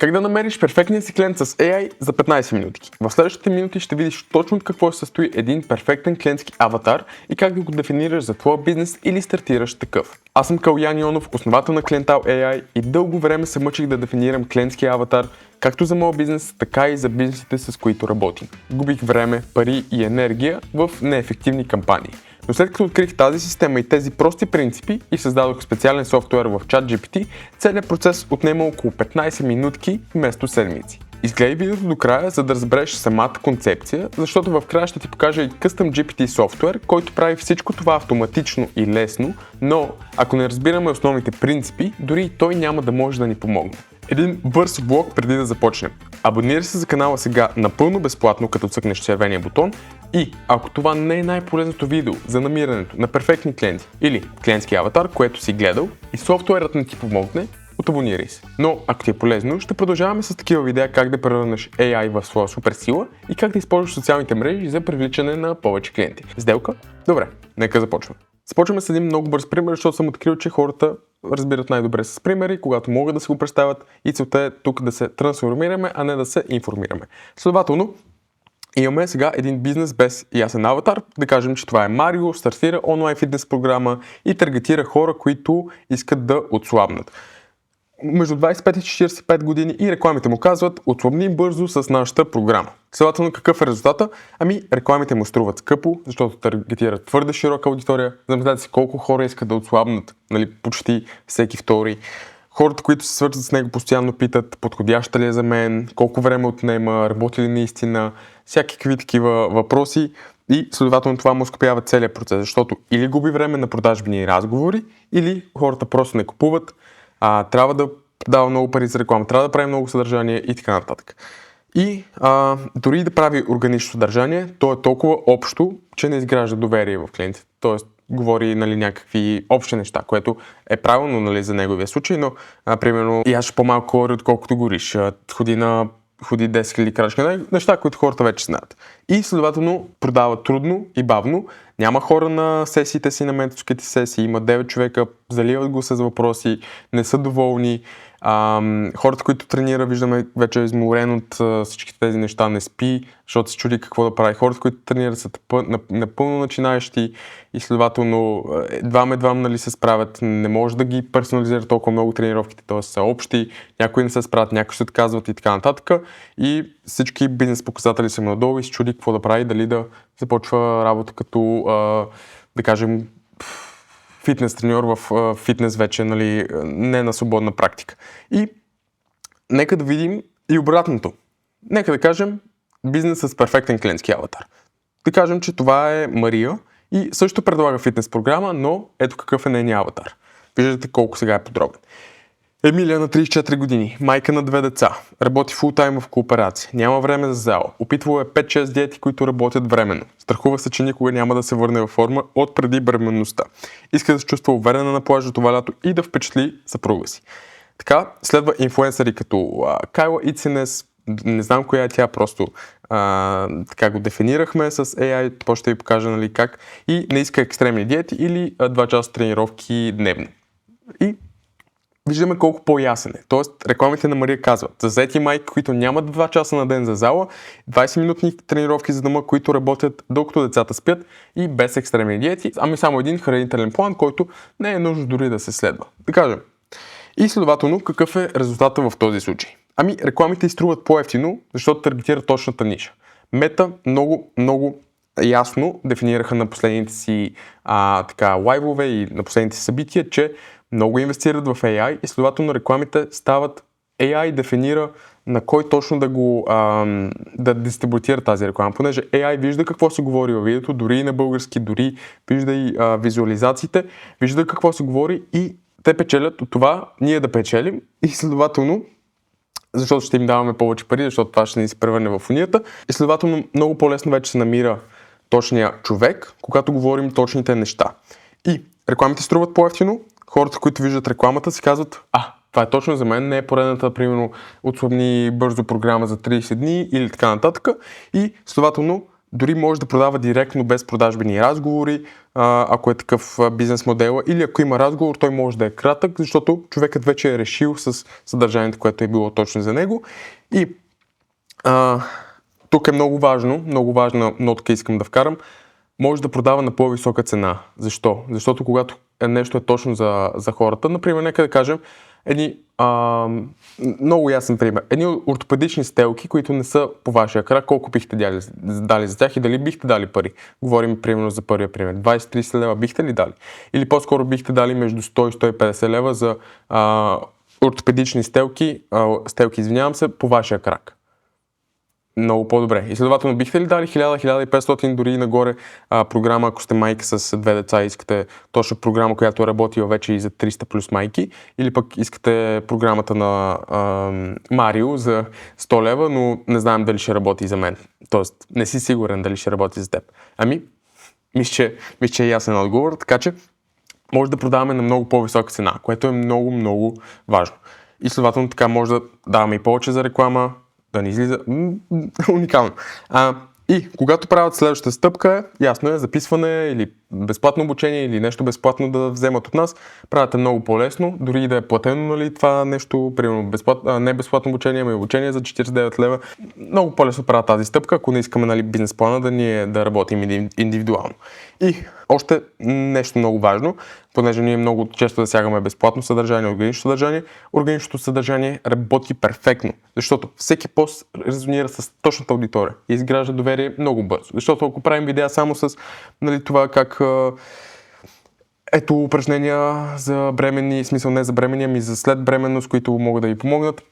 Как да намериш перфектния си клиент с AI за 15 минути? В следващите минути ще видиш точно от какво се състои един перфектен клиентски аватар и как да го дефинираш за твоя бизнес или стартираш такъв. Аз съм Калян Йонов, основател на Cliental AI и дълго време се мъчих да дефинирам клиентския аватар, както за моят бизнес, така и за бизнесите, с които работим. Губих време, пари и енергия в неефективни кампании. Но след като открих тази система и тези прости принципи и създадох специален софтуер в ChatGPT, целият процес отнема около 15 минутки вместо седмици. Изгледай видеото до края, за да разбереш самата концепция, защото в края ще ти покажа и Custom GPT софтуер, който прави всичко това автоматично и лесно, но ако не разбираме основните принципи, дори и той няма да може да ни помогне. Един бърз блок преди да започнем. Абонирай се за канала сега напълно безплатно, като цъкнеш червения бутон, и ако това не е най-полезното видео за намирането на перфектни клиенти или клиентски аватар, което си гледал и софтуерът не ти помогне, абонирай се. Но ако ти е полезно, ще продължаваме с такива видеа как да превърнеш AI в своя суперсила и как да използваш социалните мрежи за привличане на повече клиенти. Сделка? Добре, нека започваме. Започваме с един много бърз пример, защото съм открил, че хората разбират най-добре с примери, когато могат да се го представят, и целта е тук да се трансформираме, а не да се информираме. Следователно, имаме сега един бизнес без ясен аватар. Да кажем, че това е Марио, стартира онлайн фитнес програма и таргетира хора, които искат да отслабнат. Между 25 и 45 години и рекламите му казват: отслабни бързо с нашата програма. Следователно, какъв е резултата? Рекламите му струват скъпо, защото таргетират твърде широка аудитория. Замислете си колко хора искат да отслабнат, почти всеки втори. Хората, които се свързват с него, постоянно питат: подходяща ли е за мен, колко време отнема, работи ли наистина, всякакви такива въпроси, и следователно това му ускъпява целият процес, защото или губи време на продажбени разговори, или хората просто не купуват, трябва да дава много пари за реклама, трябва да прави много съдържание и така нататък. И дори да прави органично съдържание, то е толкова общо, че не изгражда доверие в клиентите. Тоест, говори някакви общи неща, което е правилно за неговия случай, но примерно яш по-малко калории, отколкото гориш, ходи 10 000 крачки, неща, които хората вече знаят. И следователно продава трудно и бавно. Няма хора на сесиите си, на менторските сесии, има 9 човека, заливат го с въпроси, не са доволни. Хората, които тренира, виждаме, вече е изморен от всички тези неща, не спи, защото се чуди какво да прави. Хората, които тренират, са напълно начинаещи и следователно едвам се справят. Не може да ги персонализира толкова много тренировките, т.е. са общи, някои не се справят, някои се отказват и така нататък. И всички бизнес показатели са надолу и се чуди какво да прави, дали да започва работа като, да кажем, фитнес треньор в фитнес вече, не на свободна практика. И нека да видим и обратното. Нека да кажем бизнес с перфектен клиентски аватар. Да кажем, че това е Мария и също предлага фитнес програма, но ето какъв е нейният аватар. Виждате колко сега е подробен. Емилия на 34 години, майка на 2 деца, работи фултайм в кооперация, няма време за зала, опитвала е 5-6 диети, които работят временно. Страхува се, че никога няма да се върне във форма от преди бременността. Иска да се чувства уверена на плажа това лято и да впечатли съпруга си. Така следва инфлуенсъри като Кайла Ицинес, не знам коя е тя, просто така го дефинирахме с AI, по ще ви покажа как, и не иска екстремни диети или 2 часа тренировки дневно. И виждаме колко по-ясен е. Тоест, рекламите на Мария казват: за заети майки, които нямат 2 часа на ден за зала, 20-минутни тренировки за дома, които работят докато децата спят и без екстремни диети, само един хранителен план, който не е нужно дори да се следва. Да кажем. И следователно, какъв е резултата в този случай? Рекламите изтруват по-евтино, защото таргетират точната ниша. Мета много ясно дефинираха на последните си лайвове и на последните събития, че много инвестират в AI и следователно рекламите стават, AI дефинира на кой точно да дистрибутира тази реклама, понеже AI вижда какво се говори във видеото, дори и на български, дори вижда и визуализациите, вижда какво се говори и те печелят от това ние да печелим и следователно, защото ще им даваме повече пари, защото това ще ни се превърне в унията, и следователно много по-лесно вече се намира точния човек, когато говорим точните неща. И рекламите струват по-евтино. Хората, които виждат рекламата, си казват: това е точно за мен, не е поредната, примерно, отслабни бързо програма за 30 дни или така нататък. И следователно дори може да продава директно без продажбени разговори, ако е такъв бизнес модела, или ако има разговор, той може да е кратък, защото човекът вече е решил с съдържанието, което е било точно за него. И тук е много важна нотка искам да вкарам, може да продава на по-висока цена. Защо? Защото когато нещо е точно за хората, например, нека да кажем, много ясен пример. Едни ортопедични стелки, които не са по вашия крак, колко бихте дали за тях и дали бихте дали пари? Говорим примерно за първия пример. 20-30 лева бихте ли дали? Или по-скоро бихте дали между 100 и 150 лева за ортопедични стелки, по вашия крак? Много по-добре. И следователно бихте ли дали 1000-1500 дори нагоре програма, ако сте майка с 2 деца и искате точно програма, която е работила вече и за 300 плюс майки, или пък искате програмата на Марио за 100 лева, но не знаем дали ще работи за мен. Тоест, не си сигурен дали ще работи за теб. Мисля, че е ясен отговор, така че може да продаваме на много по-висока цена, което е много, много важно. И следователно така може да даваме и повече за реклама, да не излиза уникално. И когато правят следващата стъпка, ясно е, записване или безплатно обучение или нещо безплатно да вземат от нас, правят много по-лесно, дори и да е платено, нали, това нещо, примерно не безплатно обучение, ами обучение за 49 лева. Много по-лесно правят тази стъпка, ако не искаме, нали, бизнес плана да работим индивидуално. И още нещо много важно, понеже ние много често засягаме безплатно съдържание, органичното съдържание работи перфектно, защото всеки пост резонира с точната аудитория и изгражда доверие много бързо. Защото ако правим видеа само с, нали, това как ето упражнения за бременни, смисъл не за бременни, ами за след бременност, които могат да ви помогнат,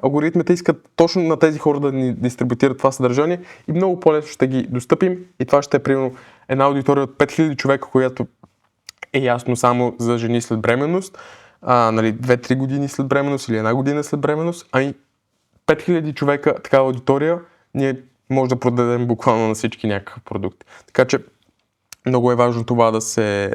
алгоритмите искат точно на тези хора да ни дистрибутират това съдържание и много по-лесно ще ги достъпим и това ще е примерно една аудитория от 5000 човека, която е ясно само за жени след бременност, 2-3 години след бременност или 1 година след бременност, 5000 човека такава аудитория, ние може да продадем буквално на всички някакъв продукт. Така че много е важно това да се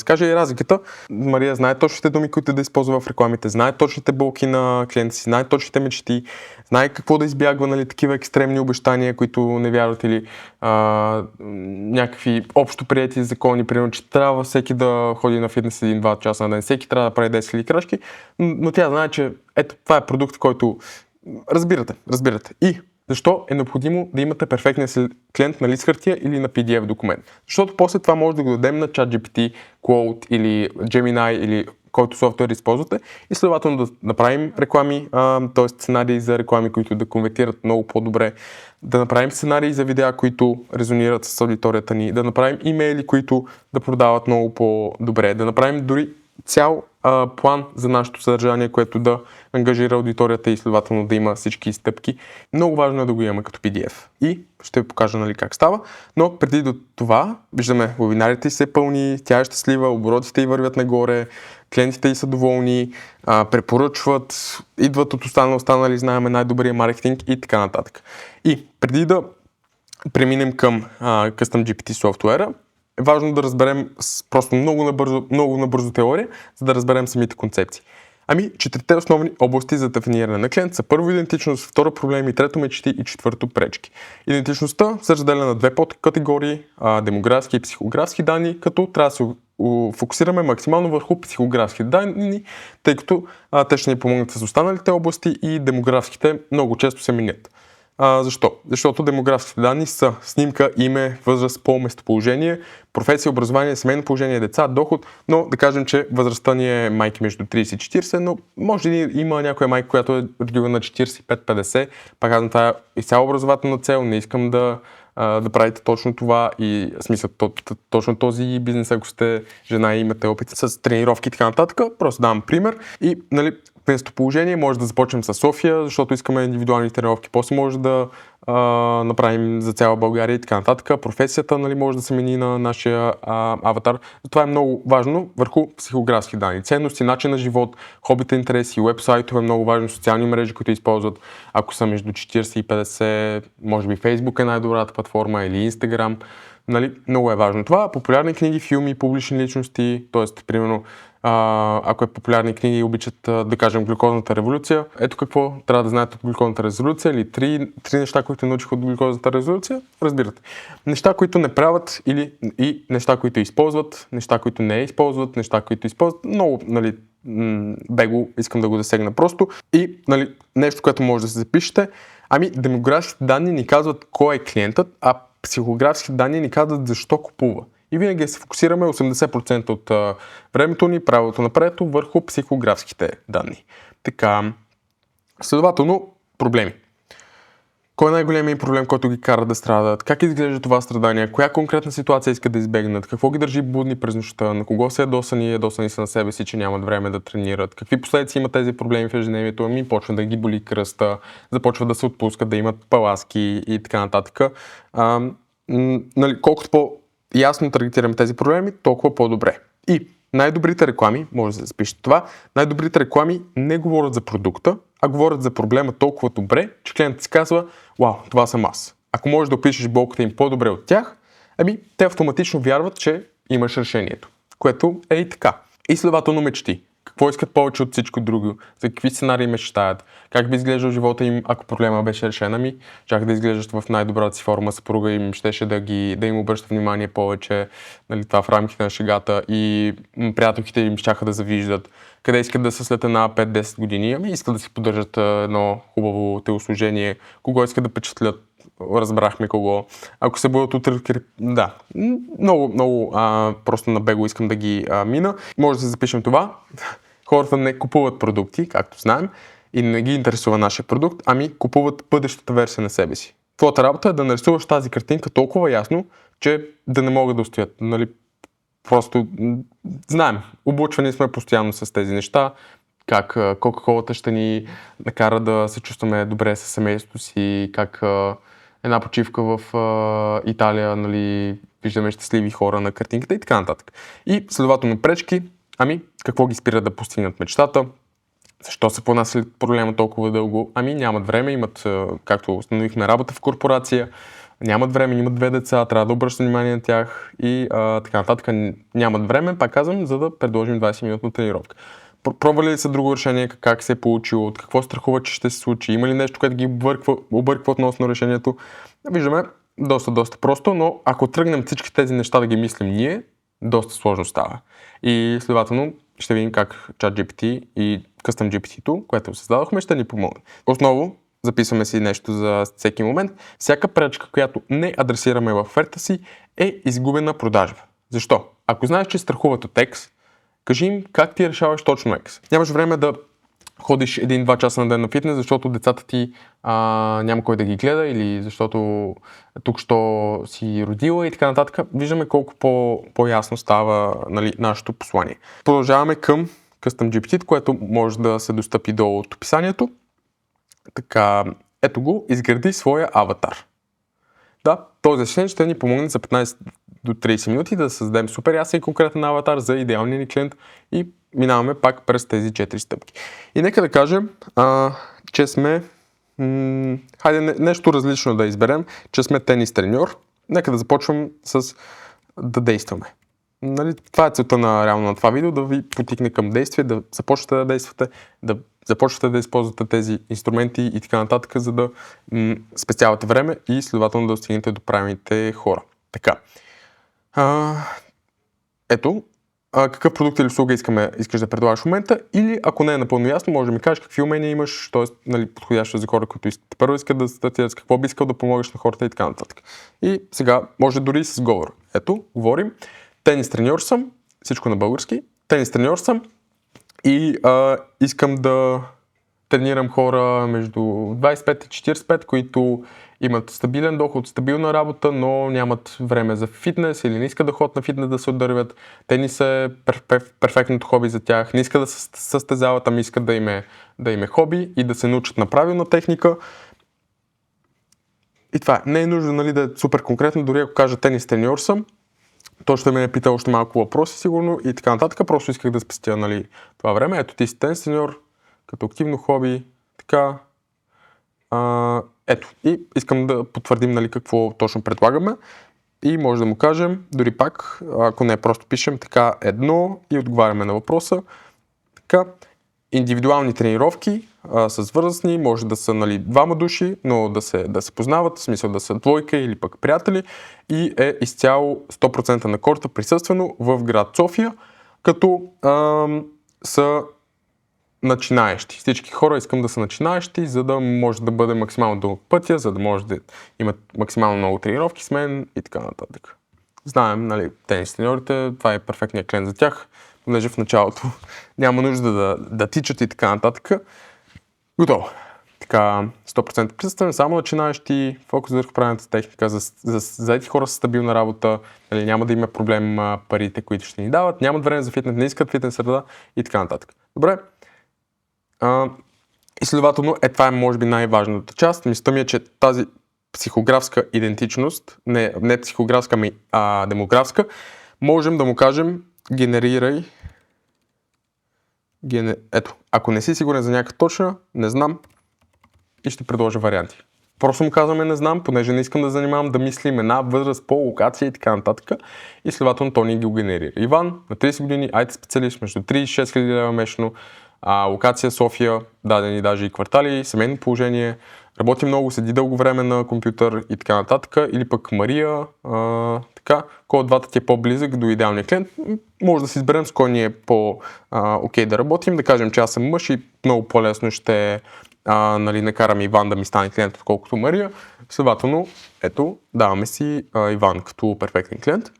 каже и разликата. Мария знае точните думи, които да използва в рекламите, знае точните болки на клиента си, знае точните мечти, знае какво да избягва, нали, такива екстремни обещания, които не вярват, или някакви общо приети закони, примерно, че трябва всеки да ходи на фитнес 1-2 часа на ден, всеки трябва да прави 10 000 крачки, но тя знае, че ето това е продукт, който разбирате. И защо е необходимо да имате перфектния си клиент на лист хартия или на PDF документ? Защото после това може да го дадем на ChatGPT, Claude или Gemini или който софтуер използвате и следователно да направим реклами, т.е. сценарии за реклами, които да конвертират много по-добре, да направим сценарии за видеа, които резонират с аудиторията ни, да направим имейли, които да продават много по-добре, да направим дори цял план за нашето съдържание, което да ангажира аудиторията и следователно да има всички стъпки. Много важно е да го имаме като PDF. И ще ви покажа, нали, как става. Но преди до това, виждаме, вебинарите се пълни, тя е щастлива, оборотите й вървят нагоре, клиентите й са доволни, препоръчват, идват от останали, знаем най-добрия маркетинг и така нататък. И преди да преминем към Custom GPT софтуера, е важно да разберем просто много набързо теория, за да разберем самите концепции. Четирите основни области за дефиниране на клиент са: първо идентичност, второ проблеми, трето мечти и четвърто пречки. Идентичността се разделя на две подкатегории: демографски и психографски данни, като трябва да се фокусираме максимално върху психографски данни, тъй като те ще ни помогнат с останалите области и демографските много често се минят. Защо? Защото демографските данни са снимка, име, възраст, пол, местоположение, професия, образование, семейно положение, деца, доход, но да кажем, че възрастта ни е майки между 30 и 40, но може да има някоя майка, която е родила на 45-50, пак казвам, това е изцяло образователна цел, не искам да правите точно това и смисъл точно този бизнес, ако сте жена и имате опит с тренировки и така нататък. Просто давам пример и, нали, местоположение може да започнем с София, защото искаме индивидуални тренировки, после може да направим за цяла България и така нататък. Професията, нали, може да се мени на нашия аватар. Това е много важно върху психографски данни. Ценности, начин на живот, хобита, интереси, уебсайтове, много важно, социални мрежи, които използват, ако са между 40 и 50, може би Facebook е най-добрата платформа или Instagram. Нали, много е важно това. Популярни книги, филми, публични личности, т.е. примерно ако е популярни книги и обичат, да кажем, глюкозната революция. Ето какво трябва да знаете от глюкозната резолюция или три неща, които научих от глюкозната резолюция. Разбирате. Неща, които не правят и неща, които използват, неща, които не използват, неща, които използват. Много, нали, бего искам да го засегна просто. И, нали, нещо, което може да се запишете. Демографските данни ни казват кой е клиентът, а психографските данни ни казват защо купува. И винаги се фокусираме 80% от времето ни, правилото на предето, върху психографските данни. Така, следователно, проблеми. Кой е най-големият проблем, който ги кара да страдат? Как изглежда това страдание? Коя конкретна ситуация искат да избегнат? Какво ги държи будни през нощта? На кого са ядосани са на себе си, че нямат време да тренират? Какви последици имат тези проблеми в ежедневието? Почва да ги боли кръста, започват да се отпускат, да имат паласки и така нататък. Колкото по-ясно таргетираме тези проблеми, толкова по-добре. И най-добрите реклами, може да се запишете това, най-добрите реклами не говорят за продукта, а говорят за проблема толкова добре, че клиентът си казва: вау, това съм аз. Ако можеш да опишеш болката им по-добре от тях, те автоматично вярват, че имаш решението. Което е и така. И следователно мечти. Какво искат повече от всичко друго? За какви сценарии мечтаят? Как би изглеждал живота им, ако проблема беше решен? Чак да изглеждат в най-добрата си форма, съпруга им щеше да им обръща внимание повече, нали, това в рамките на шегата, и приятелките им щяха да завиждат. Къде искат да са след една 5-10 години? Искат да си поддържат едно хубаво телосложение. Кого искат да впечатлят? Разбрахме кого. Ако се бъдат утре... Да, много просто на бего искам да ги мина. Може да се запишем това. Хората не купуват продукти, както знаем, и не ги интересува нашия продукт, купуват бъдещата версия на себе си. Твоята работа е да нарисуваш тази картинка толкова ясно, че да не могат да устоят. Нали? Просто знаем, облучвани сме постоянно с тези неща, как Кока-колата ще ни накара да се чувстваме добре със семейството си, как една почивка в Италия, нали, виждаме щастливи хора на картинката и така нататък. И следователно пречки, какво ги спира да постигнат мечтата? Защо се понасяли проблема толкова дълго? Нямат време, имат, както установихме, работа в корпорация, нямат време, имат 2 деца, трябва да обръщат внимание на тях и така нататък. Нямат време, пак казвам, за да предложим 20-минутна тренировка. Пробвали ли са друго решение, как се е получило, от какво страхува, че ще се случи, има ли нещо, което ги обърква относно решението? Виждаме, доста просто, но ако тръгнем всички тези неща да ги мислим ние, доста сложно става. И следователно ще видим как ChatGPT и Custom GPT-то, което създадохме, ще ни помогне. Основно, записваме си нещо за всеки момент. Всяка пречка, която не адресираме в оферта си, е изгубена продажба. Защо? Ако знаеш, че страхуват от X, кажи им как ти решаваш точно X. Нямаш време да ходиш 1-2 часа на ден на фитнес, защото децата ти няма кой да ги гледа, или защото тук що си родила и така нататък. Виждаме колко по-ясно става, нали, нашето послание. Продължаваме към Custom GPT, което може да се достъпи долу от описанието. Така, ето го, изгради своя аватар. Да, този член ще ни помогне за 15 до 30 минути да създадем супер ясен и конкретен аватар за идеалния ни клиент и минаваме пак през тези 4 стъпки. И нека да кажем, че сме... хайде нещо различно да изберем, че сме тенис треньор. Нека да започвам с да действаме. Нали, това е целта реално на това видео, да ви потикне към действие, да започнете да действате, да започвате да използвате тези инструменти и така нататък, за да спестявате време и следователно да достигнете до правилните хора. Така. Ето, какъв продукт или услуга искаш да предлагаш в момента, или ако не е напълно ясно, може да ми кажеш какви умения имаш, т.е. нали, подходящо за хора, които първо искат да стартират, с какво би искал да помогнеш на хората и така нататък. И сега може дори и с говор. Ето, говорим. Тенис треньор съм, всичко на български. Тенис треньор съм и искам да тренирам хора между 25 и 45, които имат стабилен доход, стабилна работа, но нямат време за фитнес или не искат да ходят на фитнес да се отдървят. Тенис е перфектното хоби за тях. Не искат да се състезават, ами искат да им е хоби и да се научат на правилна техника. И това не е нужно, нали, да е супер конкретно, дори ако кажа тенис треньор съм, то ще ме пита още малко въпроси сигурно и така нататък. Просто исках да спестя, нали, това време. Ето ти си тенис треньор, като активно хоби, така. Ето, и искам да потвърдим, нали, какво точно предлагаме. и може да му кажем, дори пак, ако не просто пишем така едно и отговаряме на въпроса. Така, индивидуални тренировки с възрастни, може да са двама души, но да се познават, в смисъл да са двойка или пък приятели и е изцяло 100% на корта присъствено в град София, като са начинаещи. Всички хора искам да са начинаещи, за да може да бъде максимално дълъг пътя, за да може да имат максимално много тренировки с мен и така нататък. Знаем, тенис треньорите, това е перфектният клиент за тях, понеже в началото няма нужда да тичат и така нататък. Готово. Така, 100% присъстване, само начинаещи, фокус върху правилната техника, за ети хора с стабилна работа, няма да има проблем парите, които ще ни дават, нямат време за фитнес, не искат фитнес среда и така нататък. Добре. И следователно, това е може би най-важната част. Мисълта ми е, че тази психографска идентичност, не психографска, ами демографска, можем да му кажем генерирай. Ето, ако не си сигурен за някаква точна, не знам и ще предложа варианти. Просто му казваме не знам, понеже не искам да занимавам да мисли имена, възраст, пол, локация и така нататък. И следователно то ни ги генерира. Иван, на 30 години, IT специалист, между 3 и 6 000 лева месечно, локация София, дадени даже и квартали, семейно положение, работи много, седи дълго време на компютър и така нататък. Или пък Мария, така, кой от двата ти е по-близък до идеалния клиент, може да си изберем с кой ни е по-окей да работим, да кажем, че аз съм мъж и много по-лесно ще накарам Иван да ми стане клиент, отколкото Мария. Следователно, ето, даваме си Иван като перфектен клиент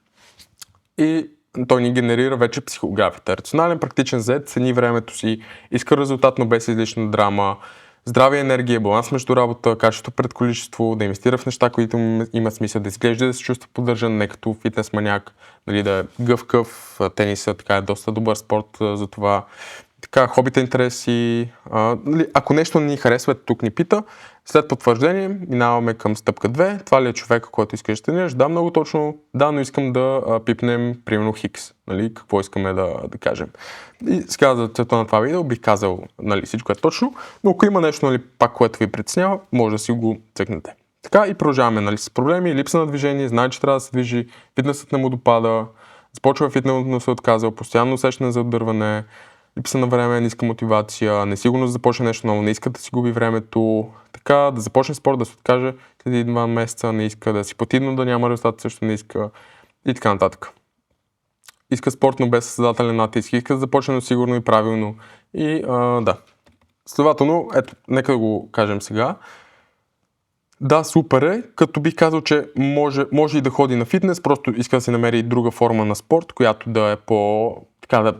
и той ни генерира вече психографията. Рационален, практичен, зает, цени времето си, иска резултат, но без излишна драма, здраве, енергия, баланс между работа, качество пред количество, да инвестира в неща, които имат смисъл, да изглежда, да се чувства поддържан, не като фитнес маняк, да е гъвкав, тениса така е доста добър спорт за това. Така, хобите, интереси. Ако нещо не ни харесва, тук ни пита. След потвърждение минаваме към стъпка 2. Това ли е човека, който искаш да тренираш? Да, много точно. Да, но искам да пипнем примерно Хикс. Какво искаме да кажем. И сега за целта на това видео бих казал всичко е точно, но ако има нещо пак, което ви притеснява, може да си го цъкнете. Така и продължаваме с проблеми, липса на движение, знае, че трябва да се движи, фитнесът не му допада, започва фитнес, но се отказва, постоянно усещане за отдърване, липса на време, ниска мотивация, несигурност да започне нещо ново, не иска да си губи времето, така да започне спорт, да се откаже след 1-2 месеца, не иска да си плати, но да няма резултат, също не иска и така нататък. Иска спорт, но без създателен натиск, иска да започне сигурно и правилно и да. Следователно, ето, нека да го кажем сега. Да, супер е, като бих казал, че може и да ходи на фитнес, просто иска да се намери друга форма на спорт, която да е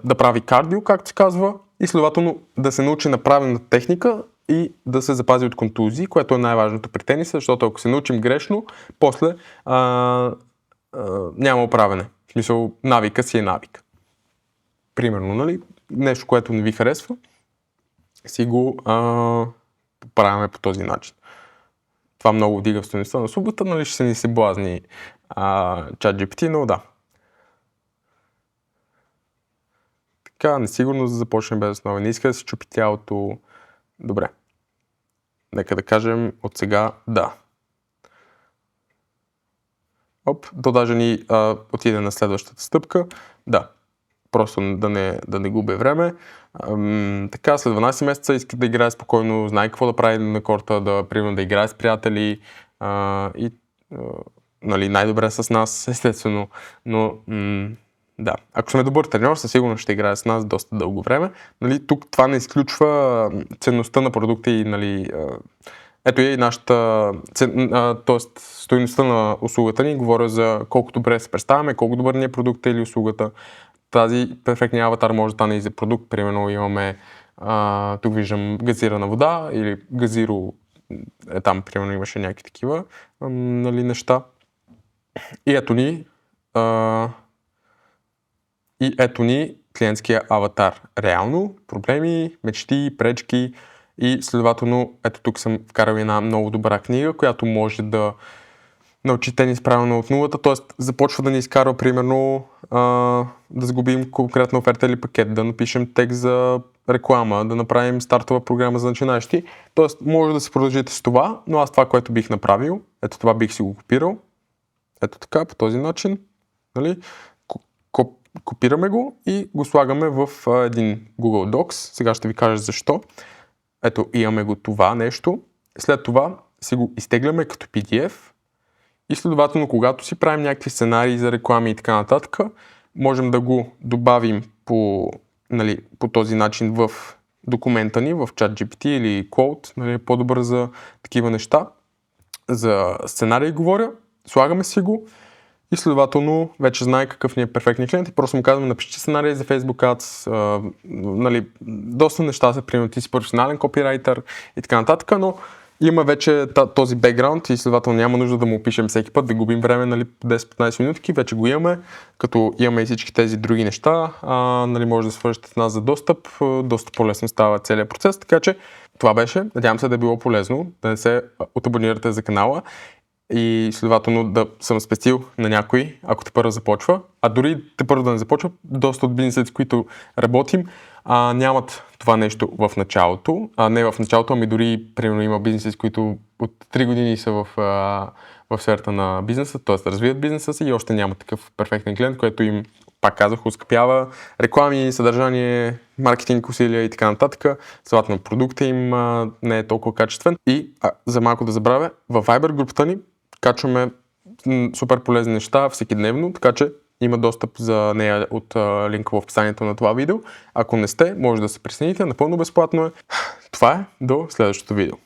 да прави кардио, както се казва, и следователно да се научи на правилна техника и да се запази от контузии, което е най-важното при тениса, защото ако се научим грешно, после няма оправене. В смисъл, навика си е навик. Примерно, нещо, което не ви харесва, си го поправяме по този начин. Това много вдига в стойността на услугата, ще се ни се блазни ChatGPT, но да. Така, несигурност да започне без основа. Не иска да се чупи тялото. Добре. Нека да кажем от сега да. То даже ни отиде на следващата стъпка. Да. Просто да не губя време. Така, след 12 месеца иска да играе спокойно, знае какво да прави на корта, примерно да играе с приятели и най-добре с нас, естествено, но да, ако сме добър треньор, със сигурност ще играе с нас доста дълго време. Тук това не изключва ценността на продукта и ето и нашата, т.е. стойността на услугата ни, говоря за колко добре се представяме, колко добър ни е продукта или услугата. Тази перфектния аватар може да стане и за продукт. Примерно имаме, тук виждам газирана вода или газиро, там примерно имаше някакви такива неща. И ето ни клиентския аватар. Реално, проблеми, мечти, пречки и следователно, ето тук съм вкарал една много добра книга, която може да научи тенис правилно от нулата, т.е. започва да ни изкарва примерно да сгубим конкретна оферта или пакет, да напишем текст за реклама, да направим стартова програма за начинаещи. Т.е. може да се продължите с това, но аз това, което бих направил, ето това бих си го копирал Ето така, по този начин. Нали? Копираме го и го слагаме в един Google Docs. Сега ще ви кажа защо. Ето, имаме го това нещо. След това си го изтегляме като PDF и следователно, когато си правим някакви сценарии за реклами и така нататък, можем да го добавим по този начин в документа ни, в ChatGPT или Claude, нали, по-добър за такива неща. За сценарии говоря, слагаме си го и следователно вече знае какъв ни е перфектният клиент и просто му казваме напиши сценарий за Facebook Ads, нали, доста неща са, примерно ти си професионален копирайтер и така нататък, но има вече този бекграунд и следователно няма нужда да му пишем всеки път, да губим време, нали, 10-15 минутки, вече го имаме, като имаме и всички тези други неща, нали, може да свършите с нас за достъп, доста по-лесно става целият процес, така че това беше, надявам се да е било полезно, да не се отобонирате за канала и следователно да съм спестил на някой, ако те първо започва, а дори те първо да не започва, доста от бизнесите, с които работим, нямат това нещо в началото, не в началото, ами дори примерно има бизнеси, с които от 3 години са в сферата на бизнеса, т.е. развиват бизнеса си и още няма такъв перфектен клиент, който им, пак казах, ускъпява реклами, съдържание, маркетинг усилия и така нататък. Следователно продукта им не е толкова качествен. И за малко да забравя, във Viber групата ни качваме супер полезни неща всекидневно, така че има достъп за нея от линка в описанието на това видео. Ако не сте, може да се присъедините, напълно безплатно е. Това е, до следващото видео.